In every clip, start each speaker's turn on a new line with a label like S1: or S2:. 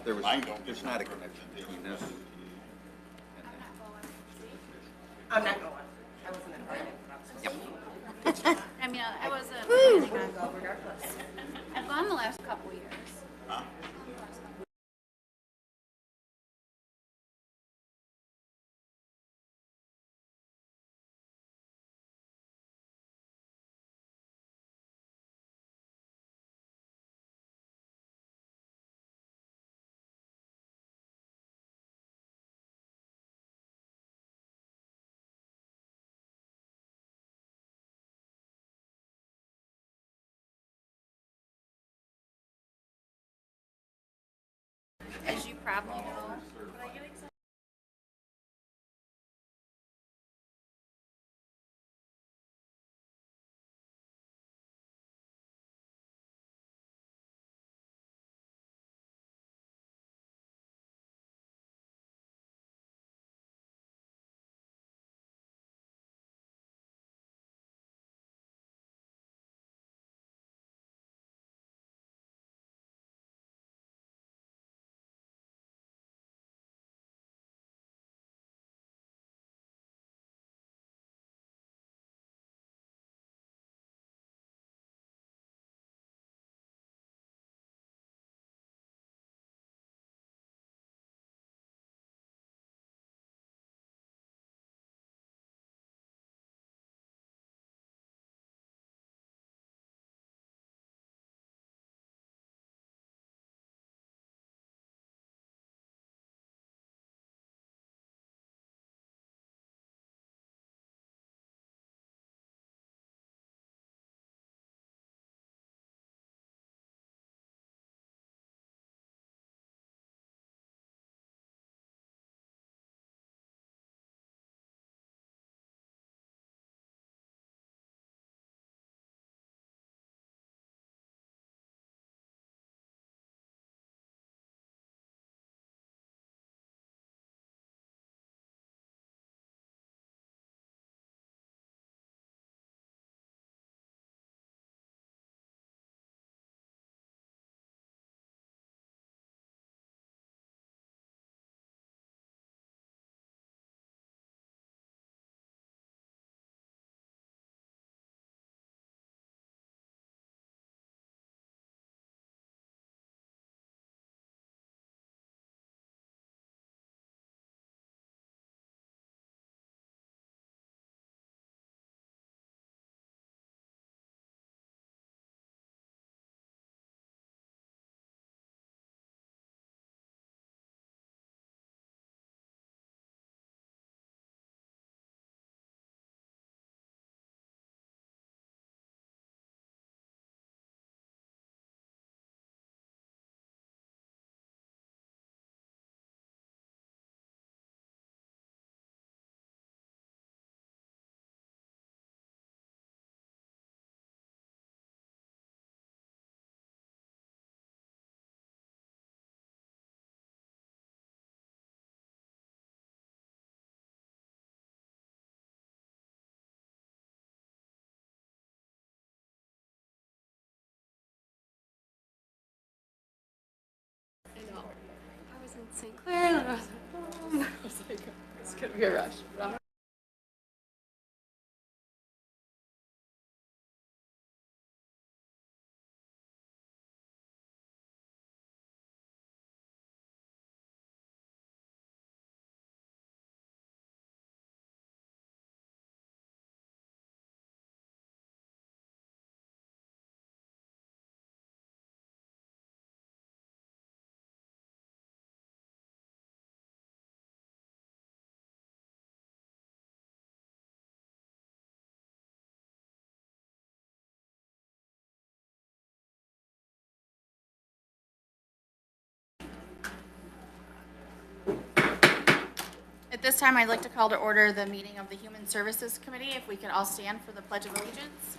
S1: there was,
S2: Mine don't
S1: there's
S2: get
S1: not a
S2: one.
S1: connection between this and
S3: I'm not going. I wasn't invited.
S1: Yep.
S4: I mean, I wasn't planning on going regardless. I've gone the last couple of years.
S2: Huh?
S4: As you probably know.
S5: I was in St. Clair, and I was at home. I was like, it's gonna be a rush. But I'm
S4: At this time, I'd like to call to order the meeting of the Human Services Committee. If we could all stand for the Pledge of Allegiance.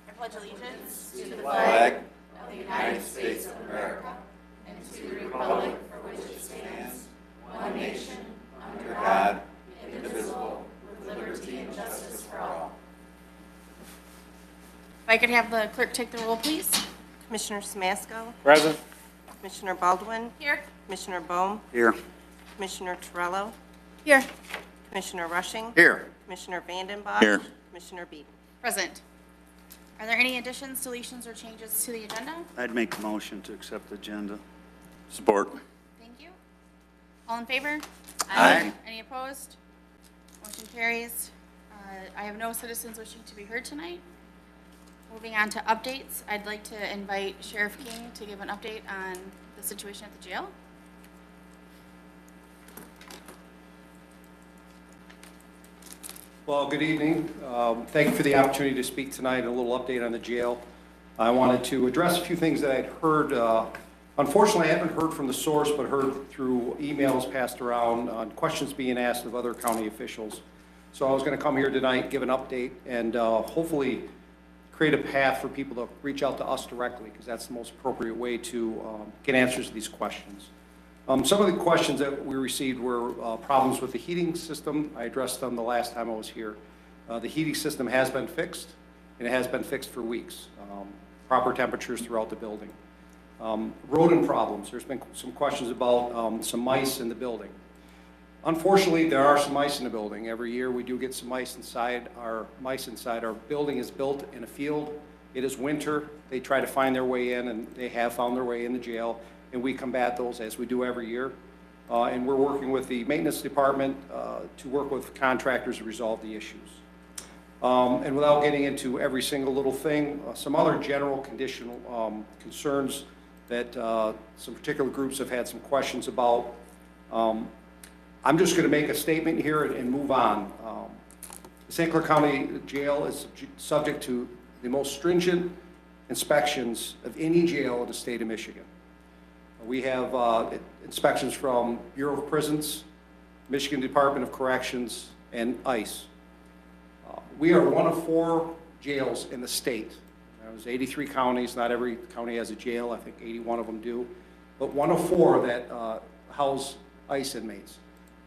S4: I pledge allegiance to the flag of the United States of America and to the republic for which it stands, one nation, under God, indivisible, with liberty and justice for all. If I could have the clerk take the roll, please.
S3: Commissioner Samasco,
S6: Present.
S3: Commissioner Baldwin,
S4: Here.
S3: Commissioner Bohm,
S1: Here.
S3: Commissioner Torello,
S4: Here.
S3: Commissioner Rushing,
S1: Here.
S3: Commissioner Vanden Bosch.
S1: Here.
S3: Commissioner Beeden.
S4: Present. Are there any additions, deletions, or changes to the agenda?
S2: I'd make a motion to accept the agenda.
S1: Support.
S4: Thank you. All in favor?
S1: Aye.
S4: Any opposed? Motion carries. I have no citizens wishing to be heard tonight. Moving on to updates, I'd like to invite Sheriff King to give an update on the situation at the jail.
S6: Well, good evening. Thank you for the opportunity to speak tonight, a little update on the jail. I wanted to address a few things that I'd heard. Unfortunately, I haven't heard from the source, but heard through emails passed around on questions being asked of other county officials. So I was going to come here tonight, give an update, and hopefully create a path for people to reach out to us directly, because that's the most appropriate way to get answers to these questions. Some of the questions that we received were problems with the heating system. I addressed them the last time I was here. The heating system has been fixed, and it has been fixed for weeks. Proper temperatures throughout the building. Rodent problems. There's been some questions about some mice in the building. Unfortunately, there are some mice in the building. Every year we do get some mice inside. Our building is built in a field. It is winter. They try to find their way in, and they have found their way in the jail, and we combat those as we do every year. And we're working with the maintenance department to work with contractors to resolve the issues. And without getting into every single little thing, some other general conditional concerns that some particular groups have had some questions about. I'm just going to make a statement here and move on. The St. Clair County Jail is subject to the most stringent inspections of any jail in the state of Michigan. We have inspections from Bureau of Prisons, Michigan Department of Corrections, and ICE. We are one of 4 jails in the state. There's 83 counties. Not every county has a jail. I think 81 of them do. But one of 4 that house ICE inmates.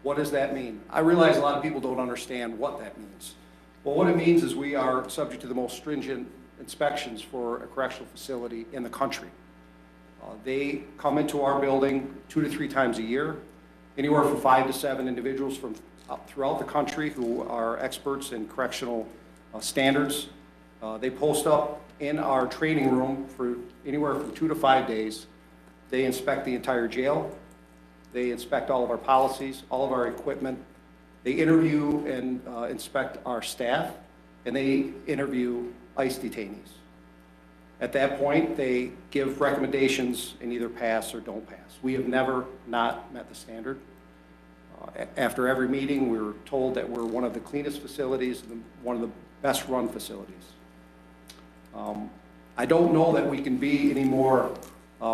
S6: What does that mean? I realize a lot of people don't understand what that means. Well, what it means is we are subject to the most stringent inspections for a correctional facility in the country. They come into our building 2 to 3 times a year, anywhere from 5 to 7 individuals from throughout the country who are experts in correctional standards. They post up in our training room for anywhere from 2 to 5 days. They inspect the entire jail. They inspect all of our policies, all of our equipment. They interview and inspect our staff, and they interview ICE detainees. At that point, they give recommendations and either pass or don't pass. We have never not met the standard. After every meeting, we were told that we're one of the cleanest facilities, one of the best run facilities. I don't know that we can be any more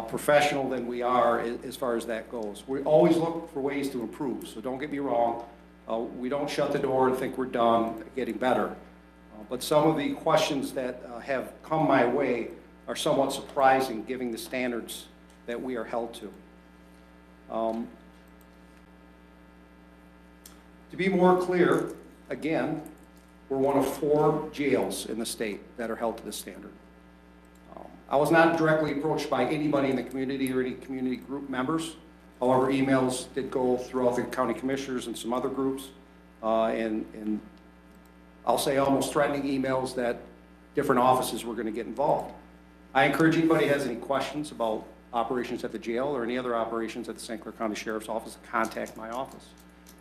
S6: professional than we are as far as that goes. We always look for ways to improve, so don't get me wrong. We don't shut the door and think we're done getting better. But some of the questions that have come my way are somewhat surprising given the standards that we are held to. To be more clear, again, we're one of 4 jails in the state that are held to this standard. I was not directly approached by anybody in the community or any community group members. However, emails did go throughout the county commissioners and some other groups, and I'll say almost threatening emails that different offices were going to get involved. I encourage anybody who has any questions about operations at the jail or any other operations at the St. Clair County Sheriff's Office to contact my office.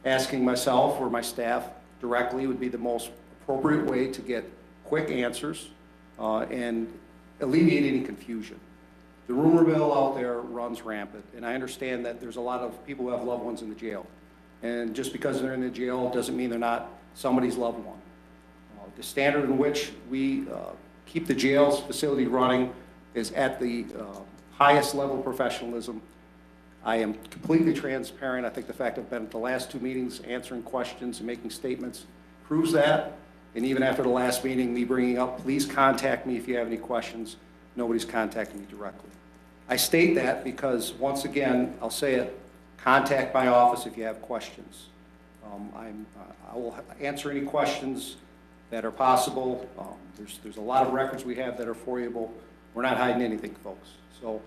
S6: Asking myself or my staff directly would be the most appropriate way to get quick answers and alleviate any confusion. The rumor mill out there runs rampant, and I understand that there's a lot of people who have loved ones in the jail. And just because they're in the jail doesn't mean they're not somebody's loved one. The standard in which we keep the jail's facility running is at the highest level of professionalism. I am completely transparent. I think the fact I've been at the last 2 meetings answering questions and making statements proves that. And even after the last meeting, me bringing up, please contact me if you have any questions, nobody's contacting me directly. I state that because, once again, I'll say it, contact my office if you have questions. I will answer any questions that are possible. There's a lot of records we have that are foreable. We're not hiding anything, folks. So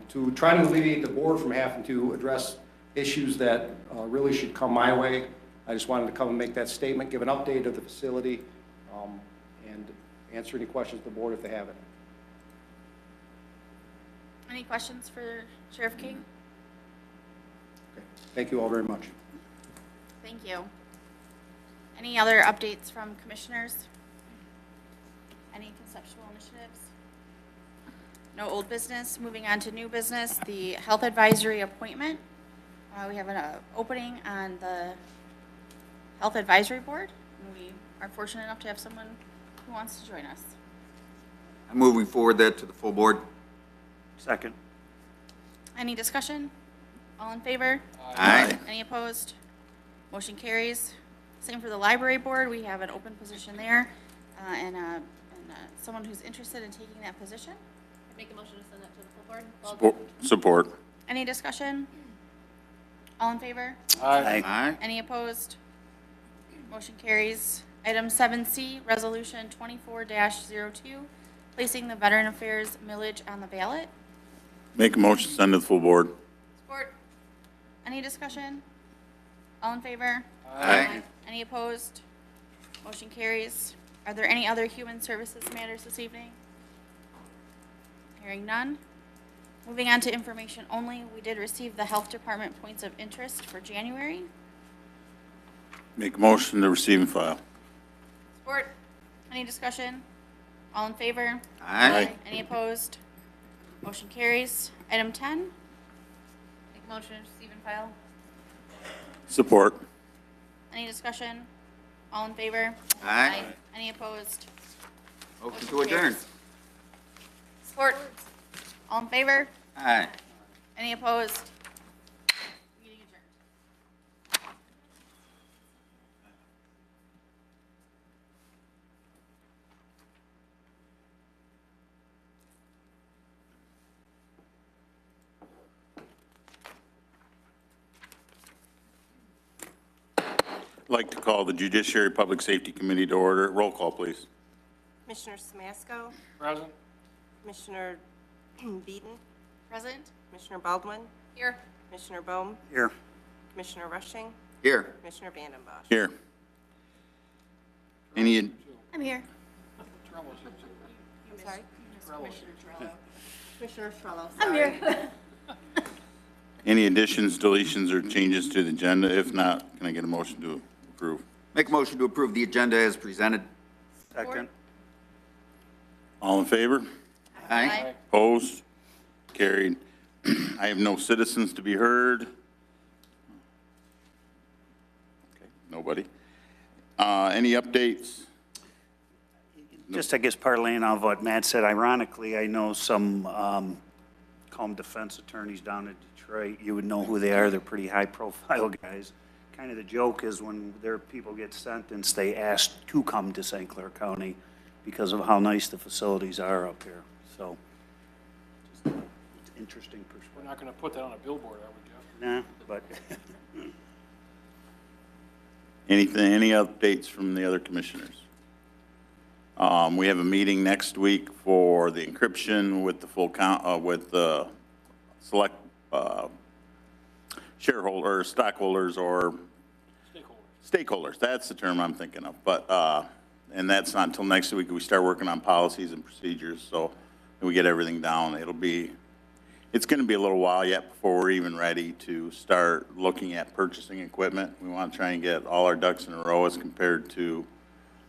S6: to try to alleviate the board from having to address issues that really should come my way. I just wanted to come and make that statement, give an update of the facility, and answer any questions the board if they have it.
S4: Any questions for Sheriff King?
S6: Okay. Thank you all very much.
S4: Thank you. Any other updates from commissioners? Any conceptual initiatives? No old business. Moving on to new business, the health advisory appointment. We have an opening on the health advisory board. And we are fortunate enough to have someone who wants to join us.
S7: I'm moving forward that to the full board.
S2: Second.
S4: Any discussion? All in favor?
S7: Aye.
S4: Any opposed? Motion carries. Same for the library board. We have an open position there, and someone who's interested in taking that position.
S5: Make a motion to send that to the full board.
S1: Support.
S4: Any discussion? All in favor?
S7: Aye.
S4: Any opposed? Motion carries. Item 7C, Resolution 24-02, placing the Veteran Affairs millage on the ballot.
S1: Make a motion, send to the full board.
S4: Support. Any discussion? All in favor?
S7: Aye.
S4: Any opposed? Motion carries. Are there any other human services matters this evening? Hearing none. Moving on to information only, we did receive the Health Department points of interest for January.
S1: Make a motion to receive and file.
S4: Support. Any discussion? All in favor?
S7: Aye.
S4: Any opposed? Motion carries. Item 10.
S5: Make a motion to receive and file.
S1: Support.
S4: Any discussion? All in favor?
S7: Aye.
S4: Any opposed?
S7: Motion to adjourn.
S4: Support. All in favor?
S7: Aye.
S4: Any opposed? Meeting adjourned.
S1: I'd like to call the Judiciary Public Safety Committee to order. Roll call, please.
S3: Commissioner Samasco,
S2: Present.
S3: Commissioner Beaton,
S4: Present?
S3: Commissioner Baldwin,
S4: Here.
S3: Commissioner Bohm,
S2: Here.
S3: Commissioner Rushing,
S7: Here.
S3: Commissioner Vanden Bosch.
S1: Here. Any,
S4: I'm here.
S3: I'm sorry? Commissioner Trello,
S4: I'm
S3: sorry.
S4: here.
S1: any additions, deletions, or changes to the agenda? If not, can I get a motion to approve?
S7: Make a motion to approve the agenda as presented.
S2: Second.
S1: All in favor?
S7: Aye.
S1: Opposed? Carried. I have no citizens to be heard. Okay, nobody. Any updates?
S2: Just, I guess, parlaying off what Matt said, ironically, I know some call them defense attorneys down in Detroit. You would know who they are. They're pretty high-profile guys. Kind of the joke is when their people get sentenced, they ask to come to St. Clair County because of how nice the facilities are up here. So, just it's interesting perspective.
S8: We're not going to put that on a billboard, are we, Jeff?
S2: Nah, but
S1: Anything, any updates from the other commissioners? We have a meeting next week for the encryption with the full count, with the select shareholder, stockholders, or stakeholders. That's the term I'm thinking of. But and that's not until next week. We start working on policies and procedures, so we get everything down. It's going to be a little while yet before we're even ready to start looking at purchasing equipment. We want to try and get all our ducks in a row as compared to,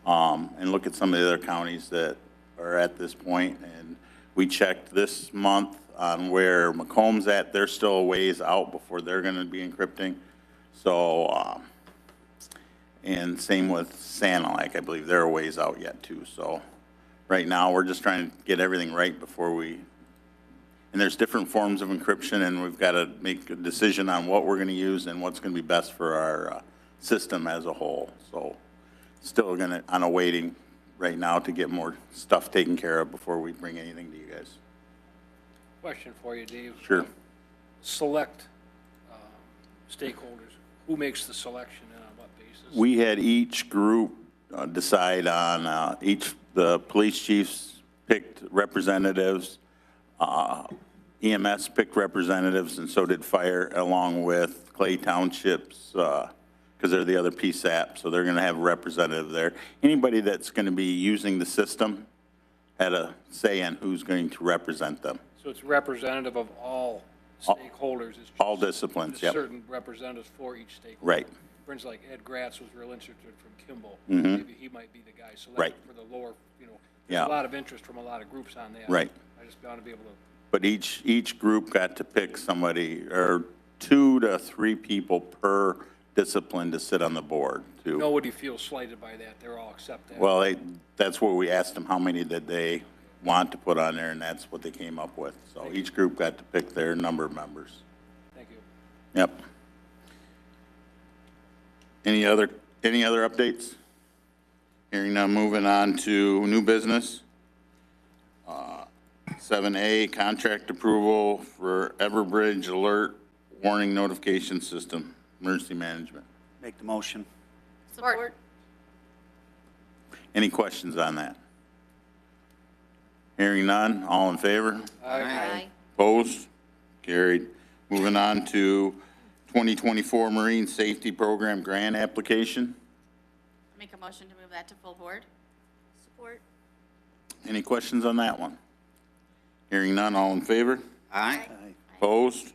S1: and look at some of the other counties that are at this point. And we checked this month on where Macomb's at. They're still a ways out before they're going to be encrypting. So, and same with Sanilac, I believe they're a ways out yet too. So right now we're just trying to get everything right before we, and there's different forms of encryption, and we've got to make a decision on what we're going to use and what's going to be best for our system as a whole. So still going to, on a waiting right now to get more stuff taken care of before we bring anything to you guys.
S8: Question for you, Dave.
S1: Sure.
S8: Select stakeholders. Who makes the selection and on what basis?
S1: We had each group decide on, the police chiefs picked representatives, EMS picked representatives, and so did fire, along with Clay Township's, because they're the other PSAP, so they're going to have a representative there. Anybody that's going to be using the system had a say in who's going to represent them.
S8: So it's representative of all stakeholders. It's just
S1: All disciplines,
S8: there's
S1: yep.
S8: certain representatives for each stakeholder.
S1: Right.
S8: For instance, like Ed Gratz was real interested from Kimball.
S1: Mhm.
S8: Maybe he might be the guy selected
S1: Right.
S8: for the lower, there's
S1: Yeah.
S8: a lot of interest from a lot of groups on that.
S1: Right.
S8: I just want to be able to,
S1: But each group got to pick somebody, or 2 to 3 people per discipline to sit on the board, too.
S8: nobody feels slighted by that. They're all accept that.
S1: Well, that's what we asked them, how many did they want to put on there, and that's what they came up with. So each group got to pick their number of members.
S8: Thank you.
S1: Yep. Any other updates? Hearing none, moving on to new business. 7A, contract approval for Everbridge Alert Warning Notification System, Emergency Management.
S2: Make the motion.
S4: Support.
S1: Any questions on that? Hearing none, all in favor?
S4: Aye.
S1: Opposed? Carried. Moving on to 2024 Marine Safety Program Grant Application.
S4: Make a motion to move that to full board. Support.
S1: Any questions on that one? Hearing none, all in favor?
S7: Aye.
S1: Opposed?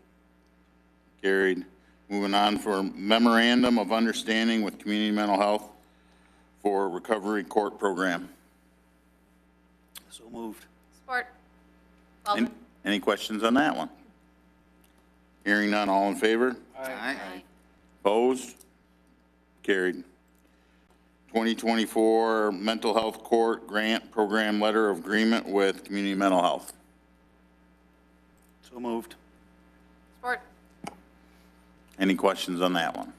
S1: Carried. Moving on for Memorandum of Understanding with Community Mental Health for Recovery Court Program.
S2: So moved.
S4: Support.
S1: Any-
S4: Baldwin.
S1: Any questions on that one? Hearing none, all in favor?
S7: Aye.
S1: Opposed? Carried. 2024 Mental Health Court Grant Program Letter of Agreement with Community Mental Health.
S2: So moved.
S4: Support.
S1: Any questions on that one?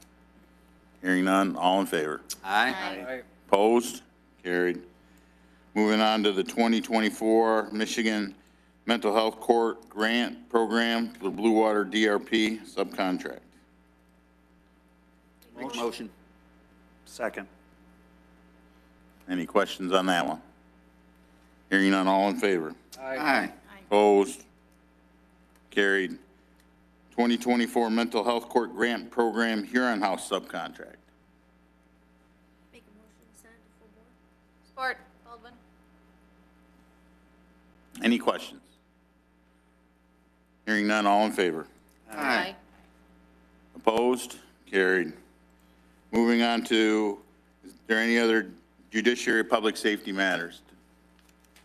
S1: Hearing none, all in favor?
S7: Aye.
S8: Aye.
S1: Opposed? Carried. Moving on to the 2024 Michigan Mental Health Court Grant Program for Blue Water DRP subcontract.
S7: Make a motion.
S2: Second.
S1: Any questions on that one? Hearing none, all in favor?
S7: Aye.
S1: Opposed? Carried. 2024 Mental Health Court Grant Program Huron House subcontract.
S5: Make a motion to send it to full board.
S4: Support. Baldwin.
S1: Any questions? Hearing none, all in favor?
S7: Aye.
S1: Opposed? Carried. Moving on to, is there any other judiciary public safety matters?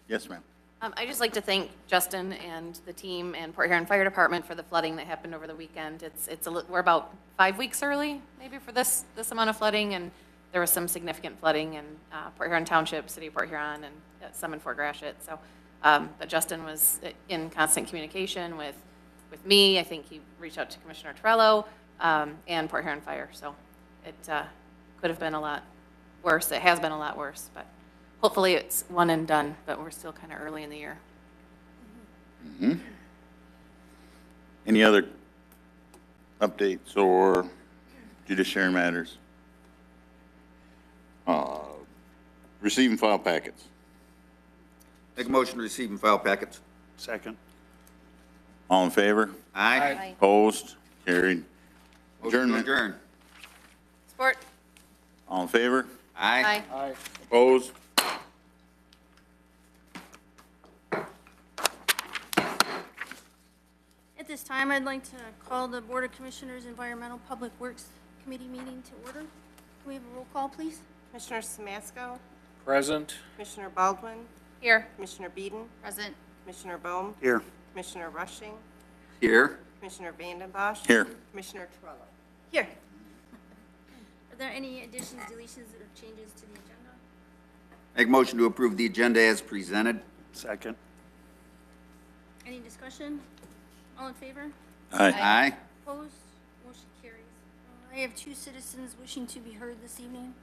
S1: Yes, ma'am.
S9: I'd just like to thank Justin and the team and Port Huron Fire Department for the flooding that happened over the weekend. We're about 5 weeks early, maybe, for this amount of flooding, and there was some significant flooding in Port Huron Township, City of Port Huron, and some in Fort Gratiot. So, but Justin was in constant communication with me. I think he reached out to Commissioner Torello and Port Huron Fire. So it could have been a lot worse. It has been a lot worse, but hopefully it's one and done, but we're still kind of early in the year.
S1: Any other updates or judiciary matters? Receive and file packets.
S7: Make a motion to receive and file packets.
S2: Second.
S1: All in favor?
S7: Aye.
S1: Opposed? Carried.
S7: Motion to
S1: Adjournment.
S7: adjourn.
S4: Support.
S1: All in favor?
S7: Aye.
S8: Aye.
S1: Opposed?
S5: At this time, I'd like to call the Board of Commissioners Environmental Public Works Committee meeting to order. Can we have a roll call, please?
S3: Commissioner Samasco,
S8: Present.
S3: Commissioner Baldwin,
S4: Here.
S3: Commissioner Beeden,
S4: Present.
S3: Commissioner Bohm,
S2: Here.
S3: Commissioner Rushing,
S7: Here.
S3: Commissioner Vanden Bosch.
S1: Here.
S3: Commissioner Torello.
S5: Here. Are there any additions, deletions, or changes to the agenda?
S7: Make a motion to approve the agenda as presented.
S2: Second.
S5: Any discussion? All in favor?
S1: Aye.
S7: Aye.
S5: Opposed? Motion carries. I have two citizens wishing to be heard this evening.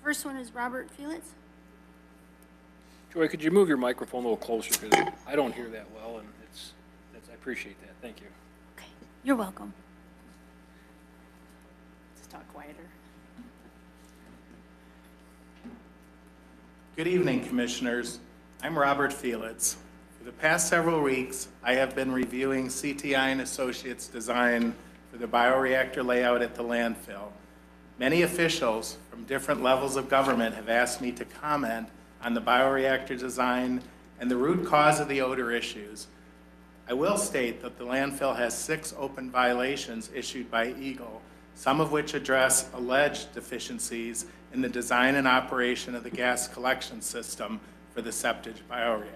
S5: First one is Robert Felix.
S8: Joy, could you move your microphone a little closer, because I don't hear that well, and I appreciate that. Thank you.
S5: Okay, you're welcome.
S4: Just talk quieter.
S10: Good evening, Commissioners. I'm Robert Felix, For the past several weeks, I have been reviewing CTI and Associates' design for the bioreactor layout at the landfill. Many officials from different levels of government have asked me to comment on the bioreactor design and the root cause of the odor issues. I will state that the landfill has 6 open violations issued by Eagle, some of which address alleged deficiencies in the design and operation of the gas collection system for the septic bioreactor.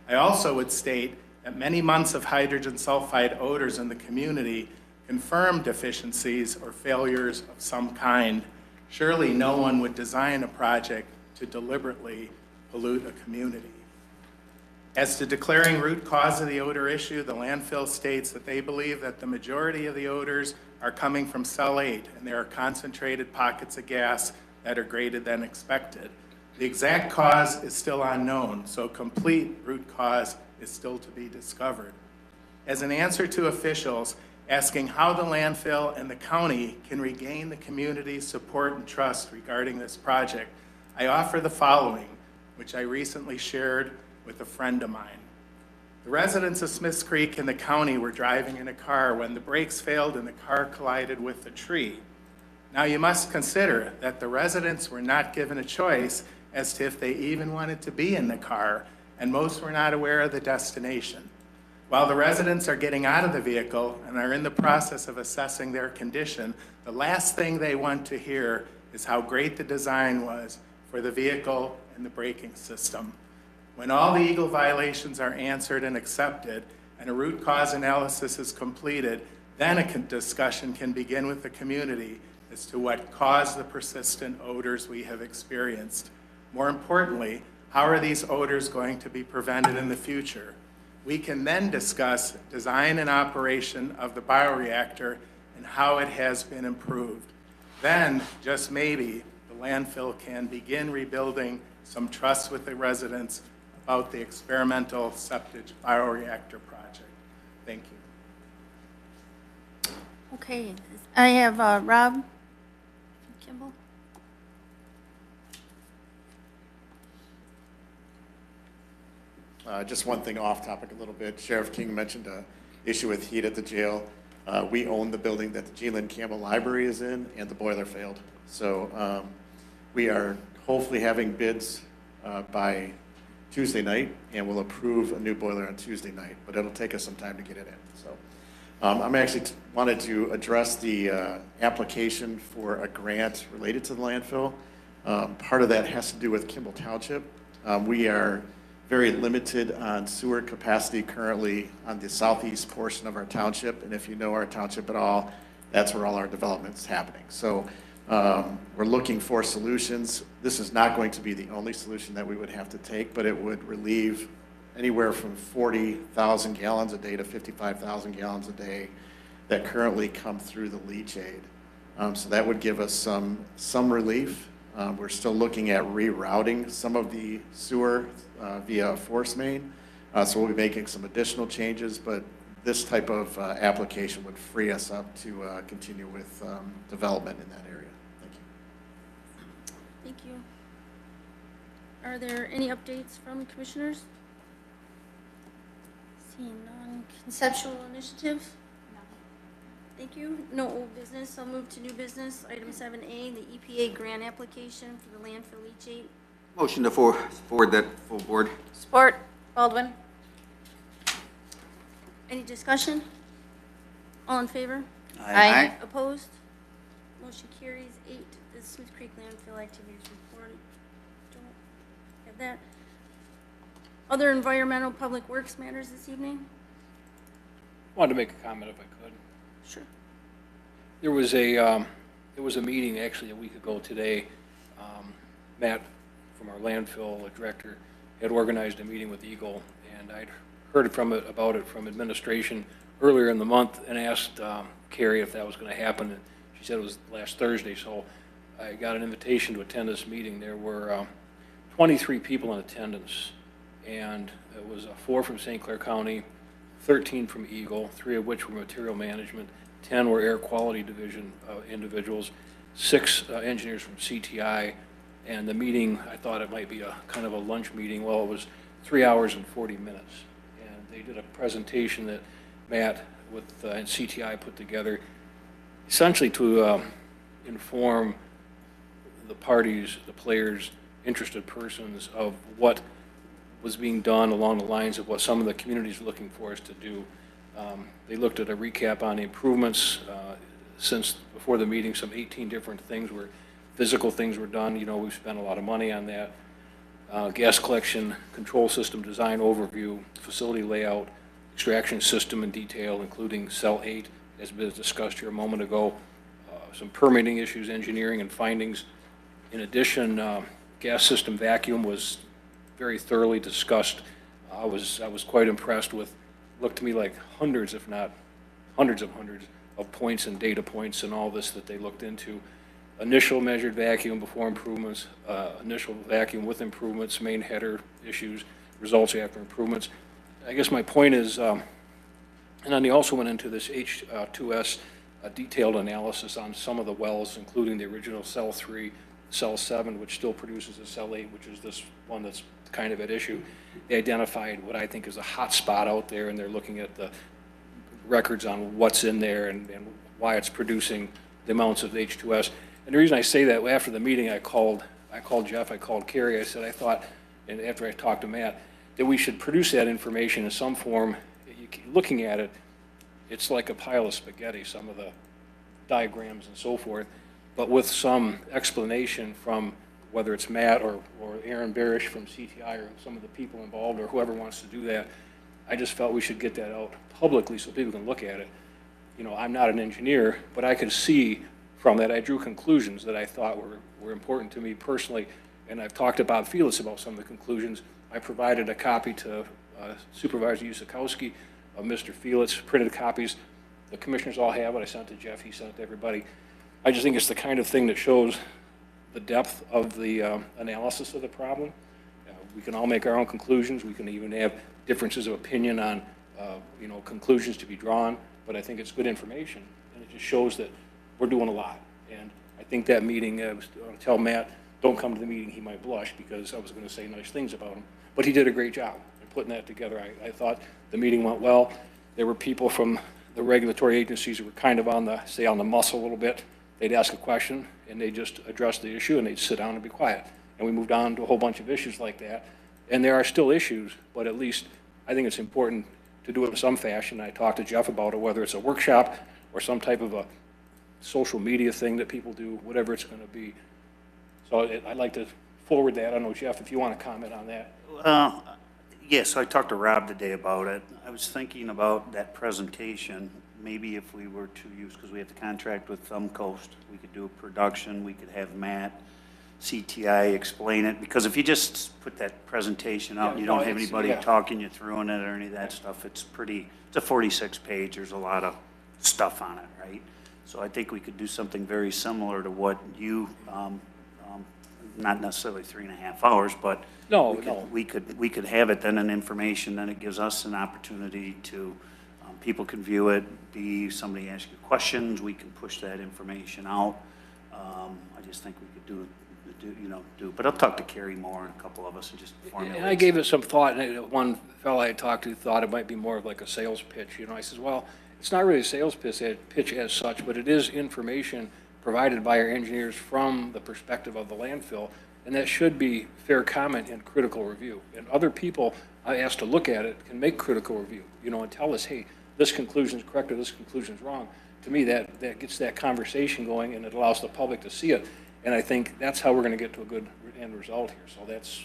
S10: I also would state that many months of hydrogen sulfide odors in the community confirm deficiencies or failures of some kind. Surely no one would design a project to deliberately pollute a community. As to declaring root cause of the odor issue, the landfill states that they believe that the majority of the odors are coming from cell 8, and there are concentrated pockets of gas that are greater than expected. The exact cause is still unknown, so complete root cause is still to be discovered. As an answer to officials asking how the landfill and the county can regain the community's support and trust regarding this project, I offer the following, which I recently shared with a friend of mine. The residents of Smiths Creek and the county were driving in a car when the brakes failed and the car collided with a tree. Now you must consider that the residents were not given a choice as to if they even wanted to be in the car, and most were not aware of the destination. While the residents are getting out of the vehicle and are in the process of assessing their condition, the last thing they want to hear is how great the design was for the vehicle and the braking system. When all the Eagle violations are answered and accepted and a root cause analysis is completed, then a discussion can begin with the community as to what caused the persistent odors we have experienced. More importantly, how are these odors going to be prevented in the future? We can then discuss design and operation of the bioreactor and how it has been improved. Then, just maybe, the landfill can begin rebuilding some trust with the residents about the experimental septic bioreactor project. Thank you.
S5: Okay, I have Rob Kimball.
S11: Just one thing off topic a little bit. Sheriff King mentioned an issue with heat at the jail. We own the building that the G. Lynn Campbell Library is in, and the boiler failed. So we are hopefully having bids by Tuesday night, and we'll approve a new boiler on Tuesday night, but it'll take us some time to get it in. So I'm actually wanted to address the application for a grant related to the landfill. Part of that has to do with Kimball Township. We are very limited on sewer capacity currently on the southeast portion of our township, and if you know our township at all, that's where all our development is happening. So we're looking for solutions. This is not going to be the only solution that we would have to take, but it would relieve anywhere from 40,000 gallons a day to 55,000 gallons a day that currently come through the leachate. So that would give us some relief. We're still looking at rerouting some of the sewer via a force main. So we'll be making some additional changes, but this type of application would free us up to continue with development in that area. Thank you.
S5: Thank you. Are there any updates from commissioners? Seeing none. Conceptual initiative? No. Thank you. No old business. I'll move to new business. Item 7A, the EPA grant application for the landfill leachate.
S7: Motion to forward that full board.
S9: Support, Baldwin.
S5: Any discussion? All in favor?
S9: Aye.
S5: Opposed? Motion carries. 8, the Smith Creek landfill activities report. Don't have that. Other environmental public works matters this evening?
S8: Wanted to make a comment if I could.
S5: Sure.
S8: There was a meeting actually a week ago today. Matt from our landfill director had organized a meeting with Eagle, and I'd heard about it from administration earlier in the month and asked Carrie if that was going to happen. And she said it was last Thursday, so I got an invitation to attend this meeting. There were 23 people in attendance, and it was 4 from St. Clair County, 13 from Eagle, 3 of which were material management, 10 were air quality division individuals, 6 engineers from CTI, and the meeting, I thought it might be a kind of a lunch meeting. Well, it was 3 hours and 40 minutes. And they did a presentation that Matt with and CTI put together, essentially to inform the parties, the players, interested persons of what was being done along the lines of what some of the communities are looking for us to do. They looked at a recap on the improvements since before the meeting. Some 18 different things were, physical things were done. You know, we've spent a lot of money on that. Gas collection, control system design overview, facility layout, extraction system in detail, including cell 8, as was discussed here a moment ago. Some permitting issues, engineering and findings. In addition, gas system vacuum was very thoroughly discussed. I was quite impressed with, looked to me like hundreds, if not hundreds of points and data points and all this that they looked into. Initial measured vacuum before improvements, initial vacuum with improvements, main header issues, results after improvements. I guess my point is, and then they also went into this H2S detailed analysis on some of the wells, including the original cell 3, cell 7, which still produces a cell 8, which is this one that's kind of at issue. They identified what I think is a hot spot out there, and they're looking at the records on what's in there and why it's producing the amounts of H2S. And the reason I say that, after the meeting, I called Jeff, I called Carrie, I said, I thought, and after I talked to Matt, that we should produce that information in some form. Looking at it, it's like a pile of spaghetti, some of the diagrams and so forth, but with some explanation from whether it's Matt or Aaron Barish from CTI or some of the people involved or whoever wants to do that. I just felt we should get that out publicly so people can look at it. You know, I'm not an engineer, but I could see from that, I drew conclusions that I thought were important to me personally, and I've talked to Bob Felix about some of the conclusions. I provided a copy to Supervisor Usikowski of Mr. Felix, printed copies. The commissioners all have it. I sent it to Jeff, he sent it to everybody. I just think it's the kind of thing that shows the depth of the analysis of the problem. We can all make our own conclusions. We can even have differences of opinion on, you know, conclusions to be drawn, but I think it's good information, and it just shows that we're doing a lot. And I think that meeting, I was going to tell Matt, don't come to the meeting, he might blush, because I was going to say nice things about him. But he did a great job in putting that together. I thought the meeting went well. There were people from the regulatory agencies who were kind of on the, say, on the muscle a little bit. They'd ask a question, and they'd just address the issue, and they'd sit down and be quiet. And we moved on to a whole bunch of issues like that. And there are still issues, but at least I think it's important to do it in some fashion. I talked to Jeff about it, whether it's a workshop or some type of a social media thing that people do, whatever it's going to be. So I'd like to forward that. I don't know, Jeff, if you want to comment on that.
S2: Yes, I talked to Rob today about it. I was thinking about that presentation. Maybe if we were to use, because we have the contract with Thumb Coast, we could do a production, we could have Matt, CTI explain it, because if you just put that presentation out and you don't have anybody talking you through it or any of that stuff, it's a 46 page, there's a lot of stuff on it, right? So I think we could do something very similar to what you, not necessarily 3.5 hours, but we could have it then in information, then it gives us an opportunity to, people can view it, somebody asks you questions, we can push that information out. I just think we could but I'll talk to Carrie Moore and a couple of us and just formulate.
S8: And I gave it some thought, and one fellow I talked to thought it might be more of like a sales pitch. You know, I says, well, it's not really a sales pitch as such, but it is information provided by our engineers from the perspective of the landfill, and that should be fair comment and critical review. And other people I asked to look at it can make critical review, you know, and tell us, hey, this conclusion is correct or this conclusion is wrong. To me, that gets that conversation going, and it allows the public to see it. And I think that's how we're going to get to a good end result here. So that's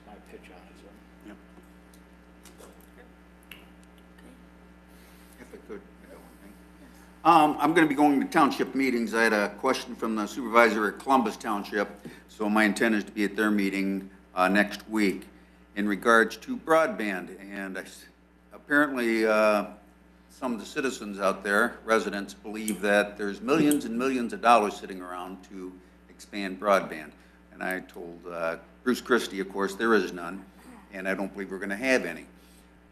S8: my pitch on it. So.
S2: Yep.
S7: If I could, I got one thing. I'm going to be going to township meetings. I had a question from the supervisor at Columbus Township, so my intent is to be at their meeting next week in regards to broadband. And apparently, some of the citizens out there, residents, believe that there's millions and millions of dollars sitting around to expand broadband. And I told Bruce Christie, of course, there is none, and I don't believe we're going to have any.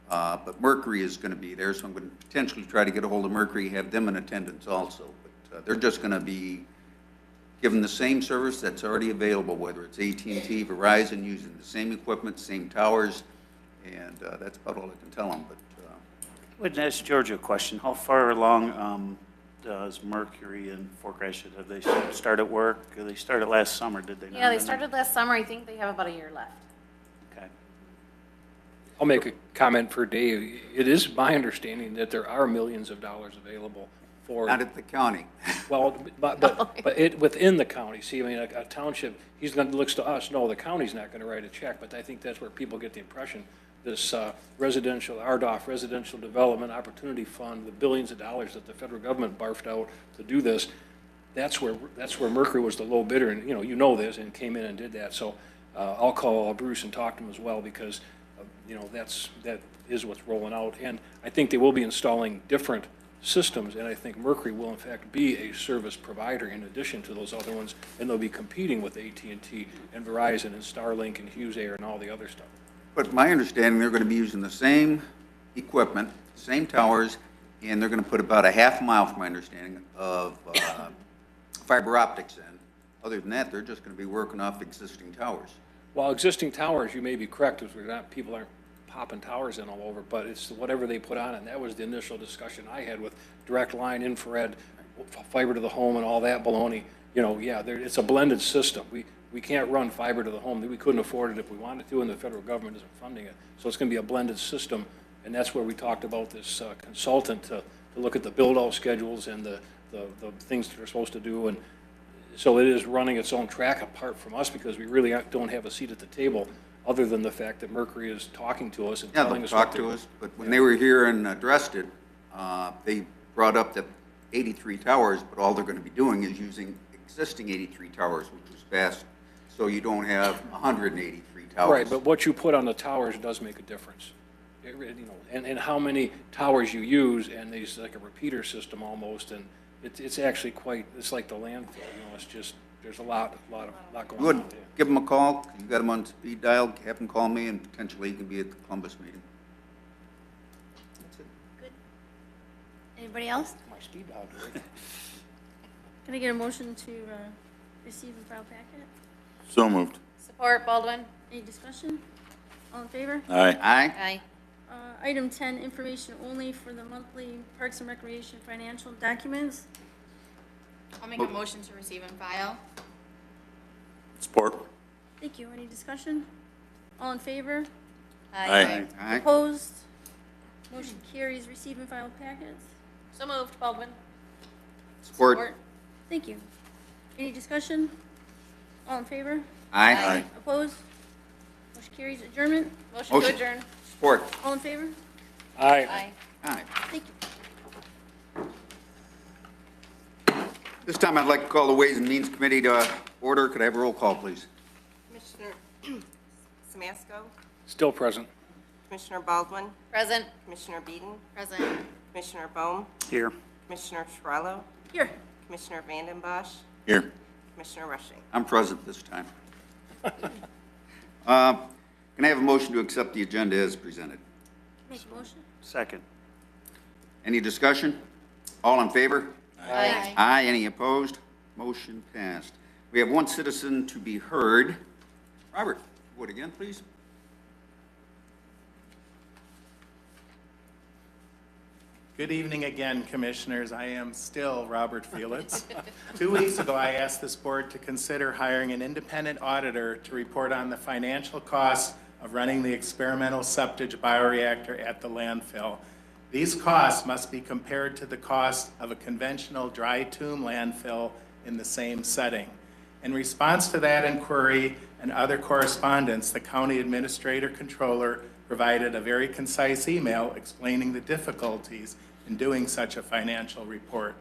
S7: But Mercury is going to be there, so I'm going to potentially try to get a hold of Mercury, have them in attendance also. But they're just going to be give them the same service that's already available, whether it's AT&T, Verizon, using the same equipment, same towers, and that's about all I can tell them, but
S2: Would ask Georgia a question. How far along does Mercury and Fort Gratiot, have they started work? They started last summer, did they not?
S9: Yeah, they started last summer. I think they have about a year left.
S2: Okay.
S8: I'll make a comment for Dave. It is my understanding that there are millions of dollars available for.
S7: not at the county.
S8: Well, but it, within the county, see, I mean, a township, he's gonna, looks to us, no, the county's not gonna write a check, but I think that's where people get the impression, this residential, RDOF, Residential Development Opportunity Fund, the billions of dollars that the federal government barfed out to do this, that's where Mercury was the low bidder, and, you know this, and came in and did that, so I'll call Bruce and talk to him as well, because, that is what's rolling out, and I think they will be installing different systems, and I think Mercury will in fact be a service provider in addition to those other ones, and they'll be competing with AT&T and Verizon and Starlink and Hughes Air and all the other stuff.
S7: But my understanding, they're going to be using the same equipment, same towers, and they're going to put about a half mile, from my understanding, of fiber optics in. Other than that, they're just going to be working off existing towers.
S8: While existing towers, you may be correct, if we're not, people aren't popping towers in all over, but it's whatever they put on, and that was the initial discussion I had with direct line, infrared, fiber to the home and all that baloney. Yeah, it's a blended system. We can't run fiber to the home. We couldn't afford it if we wanted to, and the federal government isn't funding it. So it's going to be a blended system, and that's where we talked about this consultant to look at the build-out schedules and the things that they're supposed to do. And so it is running its own track apart from us, because we really don't have a seat at the table, other than the fact that Mercury is talking to us and
S7: Yeah,
S8: telling
S7: they'll
S8: us.
S7: talk to us, but when they were here and addressed it, they brought up that 83 towers, but all they're going to be doing is using existing 83 towers, which was fast, so you don't have 183 towers.
S8: Right, but what you put on the towers does make a difference. And how many towers you use, and there's like a repeater system almost, and it's actually quite, it's like the landfill, it's just, there's a lot going
S7: Good.
S8: on.
S7: Give them a call. You got them on speed dial. Have them call me, and potentially you can be at the Columbus meeting.
S5: Good. Anybody else?
S8: My speed dial, right?
S5: Can I get a motion to receive and file packet?
S1: So moved.
S9: Support Baldwin.
S5: Any discussion? All in favor?
S1: Aye.
S7: Aye.
S9: Aye.
S5: Item 10, information only for the monthly Parks and Recreation financial documents.
S4: I'll make a motion to receive and file.
S1: Support.
S5: Thank you. Any discussion? All in favor?
S1: Aye.
S7: Aye.
S5: Opposed? Motion carries. Receive and file packets.
S4: So moved, Baldwin.
S7: Support.
S5: Thank you. Any discussion? All in favor?
S7: Aye.
S5: Opposed? Motion carries. Adjournment.
S4: Motion to
S7: Motion.
S4: adjourn.
S7: Support.
S5: All in favor?
S8: Aye.
S7: Aye.
S5: Thank you.
S7: This time I'd like to call the Ways and Means Committee to order. Could I have a roll call, please?
S3: Commissioner Samasco,
S8: Still present.
S3: Commissioner Baldwin,
S4: Present.
S3: Commissioner Beeden,
S4: Present.
S3: Commissioner Bohm,
S2: Here.
S3: Commissioner Schreiler,
S5: Here.
S3: Commissioner Vanden Bosch,
S1: Here.
S3: Commissioner Rushing.
S7: I'm present this time. Can I have a motion to accept the agenda as presented?
S5: Make a motion.
S2: Second.
S7: Any discussion? All in favor?
S4: Aye.
S7: Aye. Any opposed? Motion passed. We have one citizen to be heard. Robert, would again, please?
S10: Good evening again, Commissioners. I am still Robert Felix. 2 weeks ago, I asked this board to consider hiring an independent auditor to report on the financial costs of running the experimental septic bioreactor at the landfill. These costs must be compared to the cost of a conventional dry tomb landfill in the same setting. In response to that inquiry and other correspondence, the county administrator controller provided a very concise email explaining the difficulties in doing such a financial report.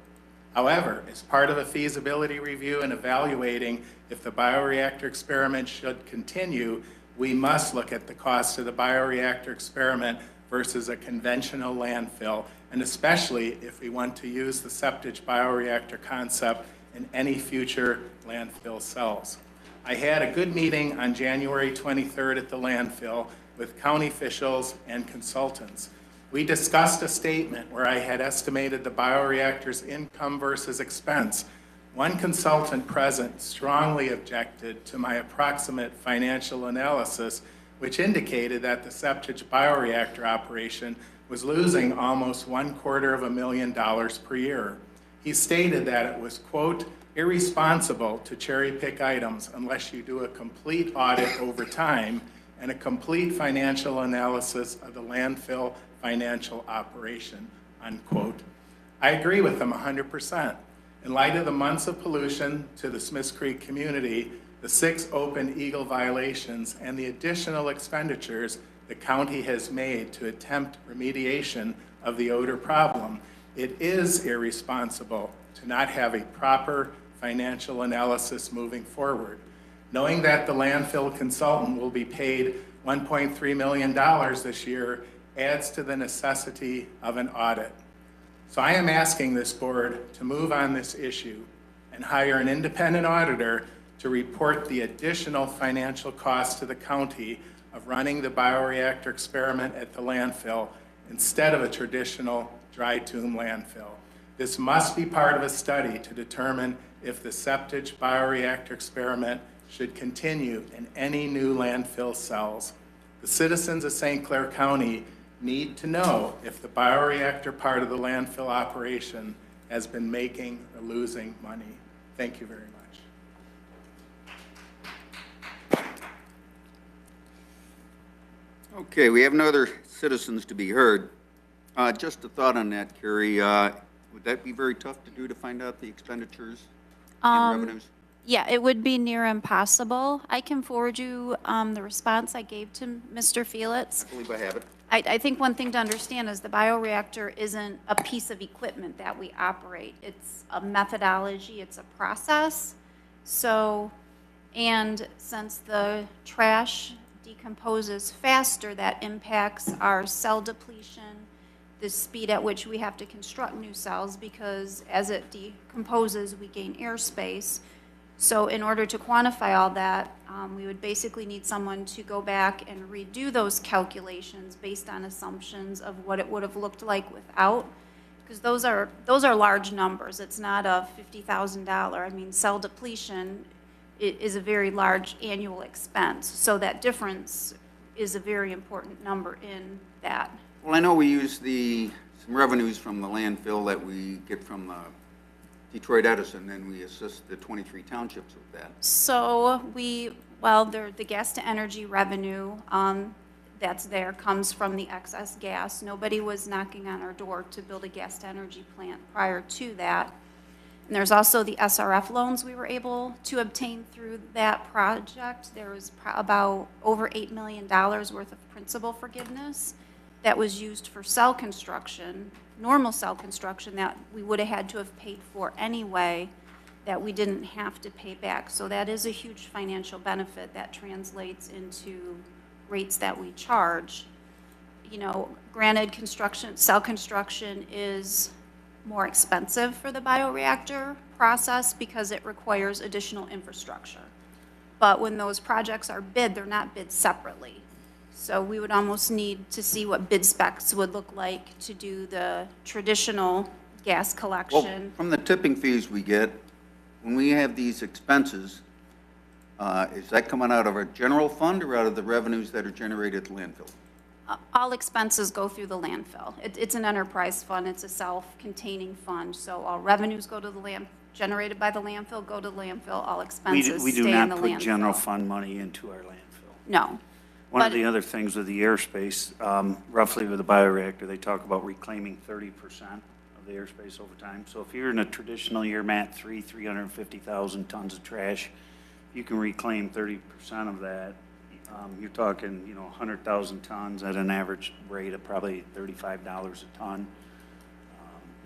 S10: However, as part of a feasibility review and evaluating if the bioreactor experiment should continue, we must look at the cost of the bioreactor experiment versus a conventional landfill, and especially if we want to use the septic bioreactor concept in any future landfill cells. I had a good meeting on January 23rd at the landfill with county officials and consultants. We discussed a statement where I had estimated the bioreactor's income versus expense One consultant present strongly objected to my approximate financial analysis, which indicated that the septic bioreactor operation was losing almost $250,000 per year. He stated that it was, quote, irresponsible to cherry pick items unless you do a complete audit over time and a complete financial analysis of the landfill financial operation, unquote. I agree with him 100%. In light of the months of pollution to the Smiths Creek community, the 6 open Eagle violations, and the additional expenditures the county has made to attempt remediation of the odor problem, it is irresponsible to not have a proper financial analysis moving forward. Knowing that the landfill consultant will be paid $1.3 million this year adds to the necessity of an audit. So I am asking this board to move on this issue and hire an independent auditor to report the additional financial costs to the county of running the bioreactor experiment at the landfill instead of a traditional dry tomb landfill. This must be part of a study to determine if the septic bioreactor experiment should continue in any new landfill cells. The citizens of St. Clair County need to know if the bioreactor part of the landfill operation has been making or losing money. Thank you very much.
S7: Okay, we have no other citizens to be heard. Just a thought on that, Carrie. Would that be very tough to do, to find out the expenditures and revenues?
S12: Yeah, it would be near impossible. I can forward you the response I gave to Mr. Felix.
S7: I believe I have it.
S12: I think one thing to understand is the bioreactor isn't a piece of equipment that we operate. It's a methodology, it's a process. So, and since the trash decomposes faster, that impacts our cell depletion, the speed at which we have to construct new cells, because as it decomposes, we gain airspace. So in order to quantify all that, we would basically need someone to go back and redo those calculations based on assumptions of what it would have looked like without, because those are large numbers. It's not a $50,000. I mean, cell depletion is a very large annual expense. So that difference is a very important number in that.
S7: Well, I know we use some revenues from the landfill that we get from Detroit Edison, and we assist the 23 townships with that.
S12: So the gas to energy revenue that's there comes from the excess gas. Nobody was knocking on our door to build a gas to energy plant prior to that. And there's also the SRF loans we were able to obtain through that project. There was about over $8 million worth of principal forgiveness that was used for cell construction, normal cell construction that we would have had to have paid for anyway, that we didn't have to pay back. So that is a huge financial benefit that translates into rates that we charge. You know, granted, cell construction is more expensive for the bioreactor process because it requires additional infrastructure. But when those projects are bid, they're not bid separately. So we would almost need to see what bid specs would look like to do the traditional gas collection.
S7: Well, from the tipping fees we get, when we have these expenses, is that coming out of our general fund or out of the revenues that are generated at the landfill?
S12: All expenses go through the landfill. It's an enterprise fund. It's a self-containing fund. So all revenues go to the generated by the landfill go to the landfill. All expenses stay in the landfill.
S2: We do not put general fund money into our landfill.
S12: No.
S2: One of the other things with the airspace, roughly with the bioreactor, they talk about reclaiming 30% of the airspace over time. So if you're in a traditional year, Matt, 350,000 tons of trash, you can reclaim 30% of that. You're talking, 100,000 tons at an average rate of probably $35 a ton.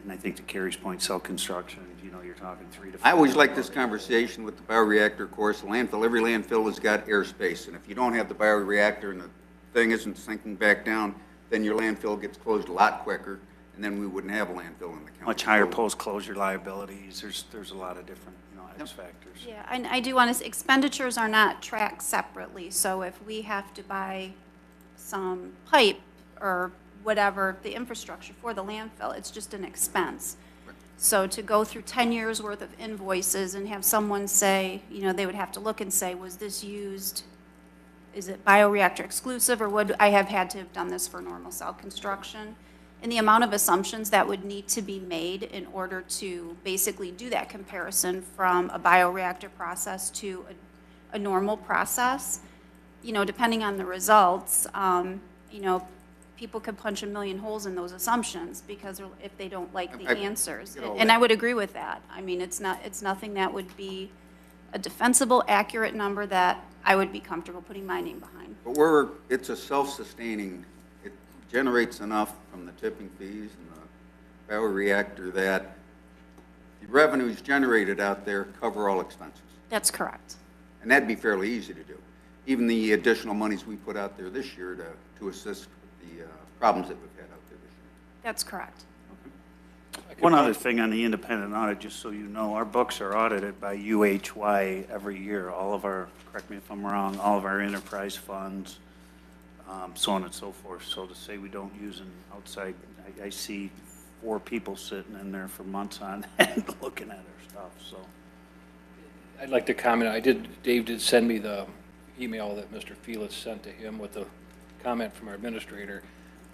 S2: And I think to Carrie's point, cell construction, you're talking $3 to $4.
S7: I always like this conversation with the bioreactor, of course. The landfill, every landfill has got airspace, and if you don't have the bioreactor and the thing isn't sinking back down, then your landfill gets closed a lot quicker, and then we wouldn't have a landfill in the county.
S2: Much higher post-closure liabilities. There's a lot of different, X factors.
S12: Yeah, and I do want to say, expenditures are not tracked separately. So if we have to buy some pipe or whatever, the infrastructure for the landfill, it's just an expense. So to go through 10 years' worth of invoices and have someone say, you know, they would have to look and say, was this used, is it bioreactor exclusive, or would I have had to have done this for normal cell construction? And the amount of assumptions that would need to be made in order to basically do that comparison from a bioreactor process to a normal process, you know, depending on the results, you know, people could punch a million holes in those assumptions because if they don't like the answers.
S7: get all
S12: And
S7: that.
S12: I would agree with that. I mean, it's nothing that would be a defensible, accurate number that I would be comfortable putting my name behind.
S7: But it's a self-sustaining, it generates enough from the tipping fees and the bioreactor that the revenues generated out there cover all expenses.
S12: That's correct.
S7: And that'd be fairly easy to do. Even the additional monies we put out there this year to assist with the problems that we've had out there this year.
S12: That's correct.
S2: One other thing on the independent audit, just so you know, our books are audited by UHY every year. All of our, correct me if I'm wrong, all of our enterprise funds, so on and so forth. So to say we don't use an outside, I see 4 people sitting in there for months on end looking at our stuff, so.
S8: I'd like to comment, Dave did send me the email that Mr. Felix sent to him with the comment from our administrator.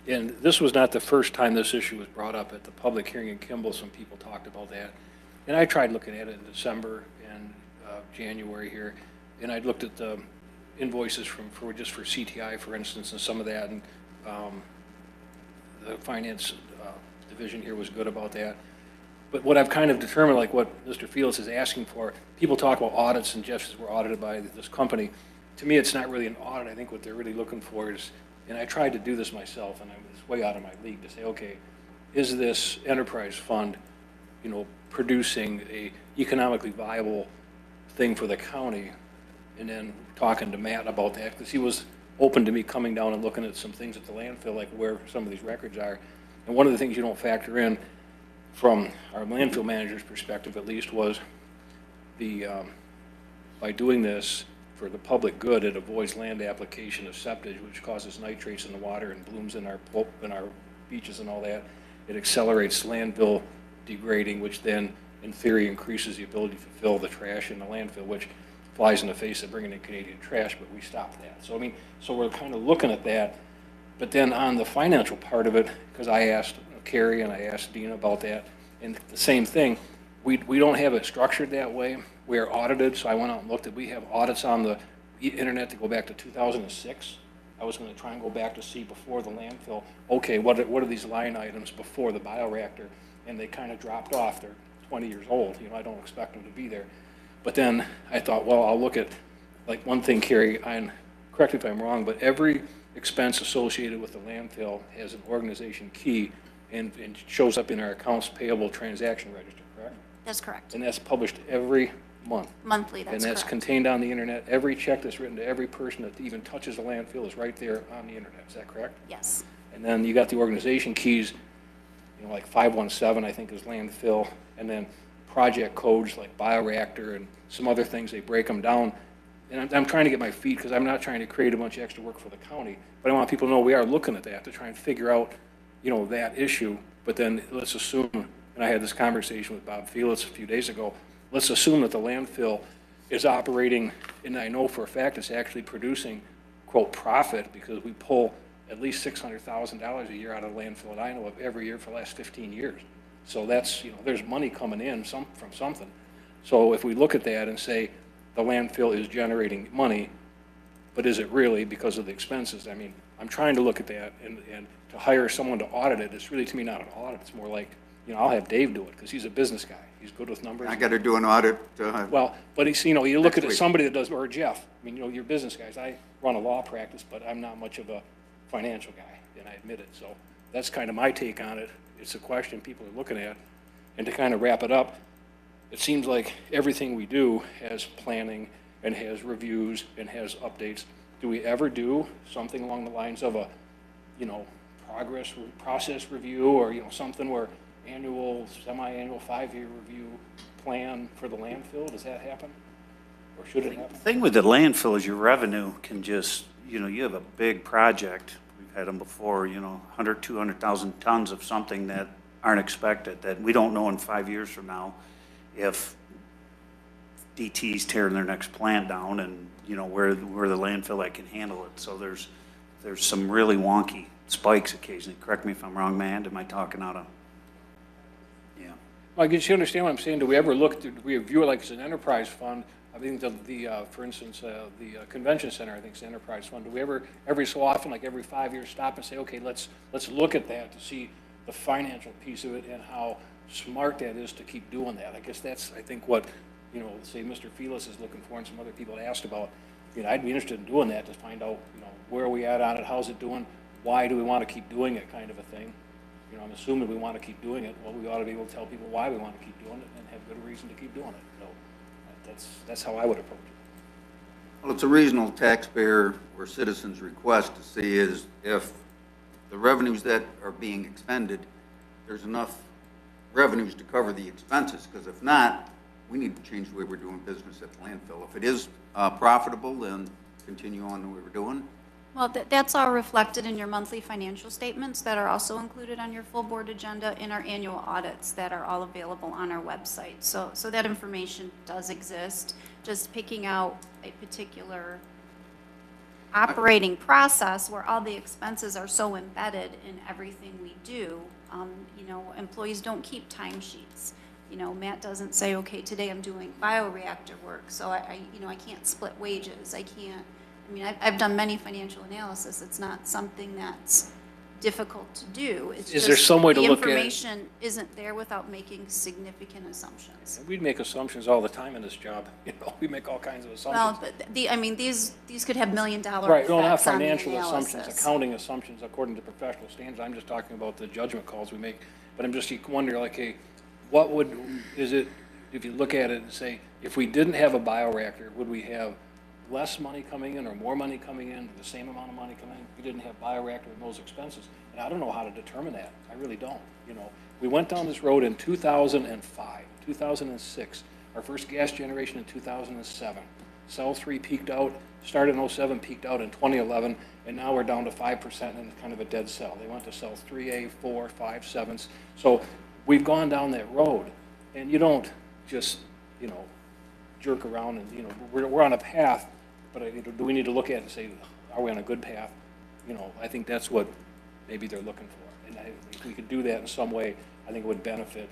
S8: And this was not the first time this issue was brought up at the public hearing in Kimball. Some people talked about that. And I tried looking at it in December and January here, and I looked at the invoices for CTI, for instance, and some of that, and the finance division here was good about that. But what I've kind of determined, like what Mr. Fields is asking for, people talk about audits and Jeff says we're audited by this company. To me, it's not really an audit. I think what they're really looking for is, and I tried to do this myself, and I was way out of my league to say, okay, is this enterprise fund, you know, producing a economically viable thing for the county? And then talking to Matt about that, because he was open to me coming down and looking at some things at the landfill, like where some of these records are. And one of the things you don't factor in, from our landfill manager's perspective at least, was by doing this for the public good, it avoids land application of septage, which causes nitrates in the water and blooms in our pulp and our beaches and all that. It accelerates landfill degrading, which then in theory increases the ability to fill the trash in the landfill, which flies in the face of bringing in Canadian trash, but we stopped that. So I mean, so we're kind of looking at that. But then on the financial part of it, because I asked Carrie and I asked Dina about that, and the same thing, we don't have it structured that way. We are audited, so I went out and looked at, we have audits on the internet that go back to 2006. I was going to try and go back to see before the landfill, okay, what are these line items before the bioreactor? And they kind of dropped off. They're 20 years old. You know, I don't expect them to be there. But then I thought, well, I'll look at, like one thing, Carrie, and correct me if I'm wrong, but every expense associated with the landfill has an organization key and shows up in our accounts payable transaction register, correct?
S12: That's correct.
S8: And that's published every month.
S12: Monthly, that's
S8: And that's
S12: correct.
S8: contained on the internet. Every check that's written to every person that even touches the landfill is right there on the internet. Is that correct?
S12: Yes.
S8: And then you got the organization keys, you know, like 517, I think, is landfill, and then project codes like bioreactor and some other things, they break them down. And I'm trying to get my feet, because I'm not trying to create a bunch of extra work for the county, but I want people to know we are looking at that to try and figure out, you know, that issue. But then let's assume, and I had this conversation with Bob Felix a few days ago, let's assume that the landfill is operating, and I know for a fact it's actually producing, quote, profit, because we pull at least $600,000 a year out of the landfill that I know of every year for the last 15 years. So that's, you know, there's money coming in from something. So if we look at that and say the landfill is generating money, but is it really because of the expenses? I mean, I'm trying to look at that, and to hire someone to audit it, it's really, to me, not an audit. It's more like, you know, I'll have Dave do it, because he's a business guy. He's good with numbers.
S7: I got to do an audit.
S8: Well, but he's, you know, you look at
S7: Next week.
S8: somebody that does, or Jeff, I mean, you know, you're business guys. I run a law practice, but I'm not much of a financial guy, and I admit it. So that's kind of my take on it. It's a question people are looking at. And to kind of wrap it up, it seems like everything we do has planning and has reviews and has updates. Do we ever do something along the lines of a, you know, process review, or, you know, something where annual, semi-annual, 5-year review plan for the landfill? Does that happen? Or should it happen?
S2: The thing with the landfill is your revenue can just, you know, you have a big project, we've had them before, you know, 100, 200,000 tons of something that aren't expected, that we don't know in 5 years from now if DT's tearing their next plant down and, you know, where the landfill that can handle it. So there's some really wonky spikes occasionally. Correct me if I'm wrong, man, am I talking out of? Yeah.
S8: Well, I guess you understand what I'm saying. Do we ever look, do we view it like it's an enterprise fund? I think for instance, the convention center, I think is an enterprise fund. Do we ever, every so often, like every 5 years, stop and say, okay, let's look at that to see the financial piece of it and how smart that is to keep doing that? I guess that's, I think, what, you know, say Mr. Felix is looking for and some other people had asked about. You know, I'd be interested in doing that to find out, you know, where are we at on it, how's it doing, why do we want to keep doing it, kind of a thing. You know, I'm assuming we want to keep doing it. Well, we ought to be able to tell people why we want to keep doing it and have good reason to keep doing it. So that's how I would approach it.
S7: Well, it's a reasonable taxpayer or citizen's request to see is if the revenues that are being expended, there's enough revenues to cover the expenses, because if not, we need to change the way we're doing business at the landfill. If it is profitable, then continue on the way we're doing.
S12: Well, that's all reflected in your monthly financial statements that are also included on your full board agenda in our annual audits that are all available on our website. So that information does exist. Just picking out a particular operating process where all the expenses are so embedded in everything we do. You know, employees don't keep timesheets. You know, Matt doesn't say, okay, today I'm doing bioreactor work, so I can't split wages. I mean, I've done many financial analysis. It's not something that's difficult to do. It's
S8: Is there some way to look at it?
S12: The information isn't there without making significant assumptions.
S8: We'd make assumptions all the time in this job. You know, we make all kinds of assumptions.
S12: Well, but I mean, these could have $1 million
S8: Right, no, not
S12: effects on the
S8: financial
S12: analysis.
S8: assumptions, accounting assumptions according to professional standards. I'm just talking about the judgment calls we make. But I'm just wondering, like, hey, what is it, if you look at it and say, if we didn't have a bioreactor, would we have less money coming in or more money coming in, the same amount of money coming in? We didn't have bioreactor and those expenses. And I don't know how to determine that. I really don't. You know, we went down this road in 2005, 2006, our first gas generation in 2007. Cell 3 peaked out, started in 07, peaked out in 2011, and now we're down to 5% and kind of a dead cell. They went to cells 3A, 4, 5, 7s. So we've gone down that road, and you don't just, you know, jerk around and, you know, we're on a path, but do we need to look at it and say, are we on a good path? You know, I think that's what maybe they're looking for. And if we could do that in some way, I think it would benefit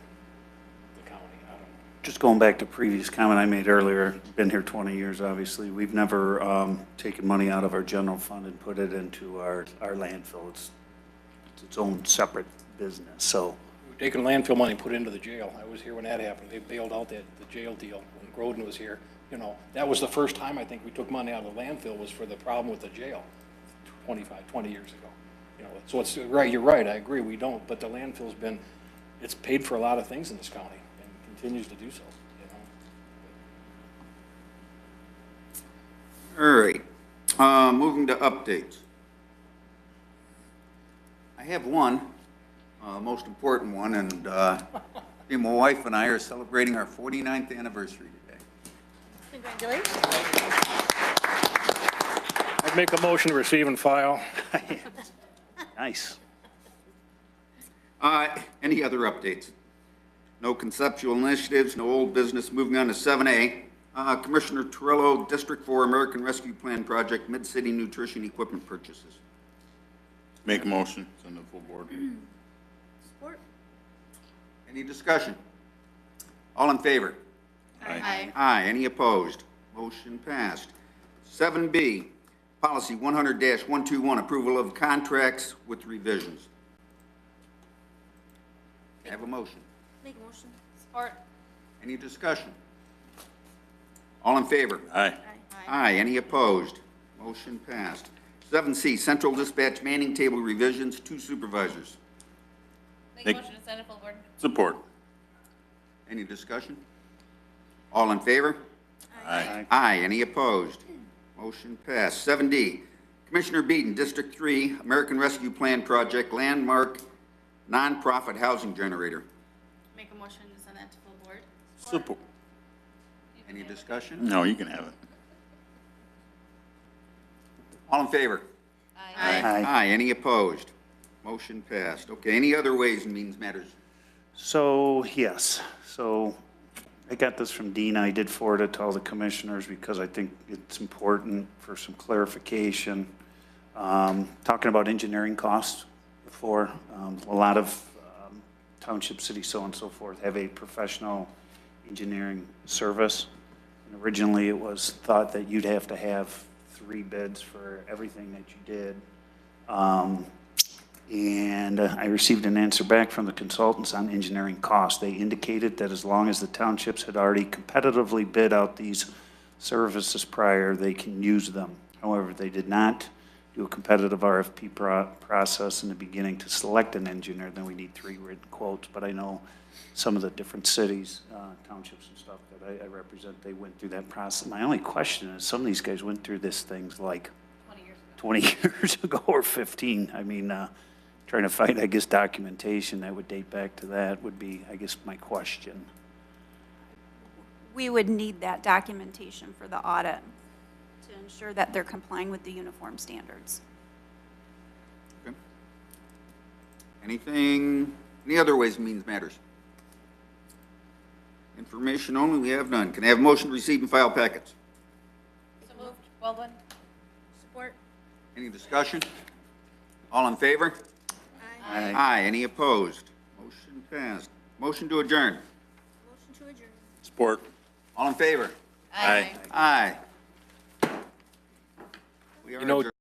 S8: the county. I don't know.
S2: Just going back to previous comment I made earlier, been here 20 years, obviously. We've never taken money out of our general fund and put it into our landfill. It's its own separate business, so.
S8: We're taking landfill money and put it into the jail. I was here when that happened. They bailed out the jail deal when Groden was here. You know, that was the first time I think we took money out of the landfill was for the problem with the jail 20 years ago. You know, so it's right, you're right, I agree, we don't, but the landfill's been, it's paid for a lot of things in this county and continues to do so, you know.
S7: All right, moving to updates. I have one, most important one, and my wife and I are celebrating our 49th anniversary today.
S5: Congratulations.
S8: I'd make a motion to receive and file.
S2: Nice.
S7: Any other updates? No conceptual initiatives, no old business. Moving on to 7A. Commissioner Torello, District 4 American Rescue Plan Project, Mid-City Nutrition Equipment Purchases.
S1: Make a motion, send it to full board.
S5: Support.
S7: Any discussion? All in favor?
S4: Aye.
S7: Aye. Any opposed? Motion passed. 7B, Policy 100-121, approval of contracts with revisions. Have a motion.
S5: Make a motion.
S4: Support.
S7: Any discussion? All in favor?
S1: Aye.
S7: Aye. Any opposed? Motion passed. 7C, Central Dispatch Manning Table Revisions, 2 supervisors.
S4: Make a motion to send it full board.
S1: Support.
S7: Any discussion? All in favor?
S1: Aye.
S7: Aye. Any opposed? Motion passed. 7D, Commissioner Beaton, District 3, American Rescue Plan Project, Landmark Nonprofit Housing Generator.
S4: Make a motion to send that to full board.
S1: Support.
S7: Any discussion?
S1: No, you can have it.
S7: All in favor?
S4: Aye.
S2: Aye.
S7: Aye. Any opposed? Motion passed. Okay, any other ways and means matters
S2: So, yes, so I got this from Dina. I did forward it to all the commissioners because I think it's important for some clarification. Talking about engineering costs before, a lot of township, city, so on and so forth have a professional engineering service. And originally, it was thought that you'd have to have 3 bids for everything that you did. And I received an answer back from the consultants on engineering costs. They indicated that as long as the townships had already competitively bid out these services prior, they can use them. However, they did not do a competitive RFP process in the beginning to select an engineer. Then we need 3 written quotes. But I know some of the different cities, townships and stuff that I represent, they went through that process. My only question is, some of these guys went through this things like 20 years ago or 15. I mean, trying to find, I guess, documentation that would date back to that would be, I guess, my question.
S12: We would need that documentation for the audit to ensure that they're complying with the uniform standards.
S7: Okay. Anything, any other Ways and Means Matters? Information only, we have none. Can I have a motion to receive and file packets?
S4: So moved. Baldwin?
S5: Support.
S7: Any discussion? All in favor?
S2: Aye.
S7: Aye. Any opposed? Motion passed. Motion to adjourn.
S5: Motion to adjourn.
S1: Support.
S7: All in favor?
S1: Aye.
S7: Aye. We are
S8: You know,
S7: adjourned.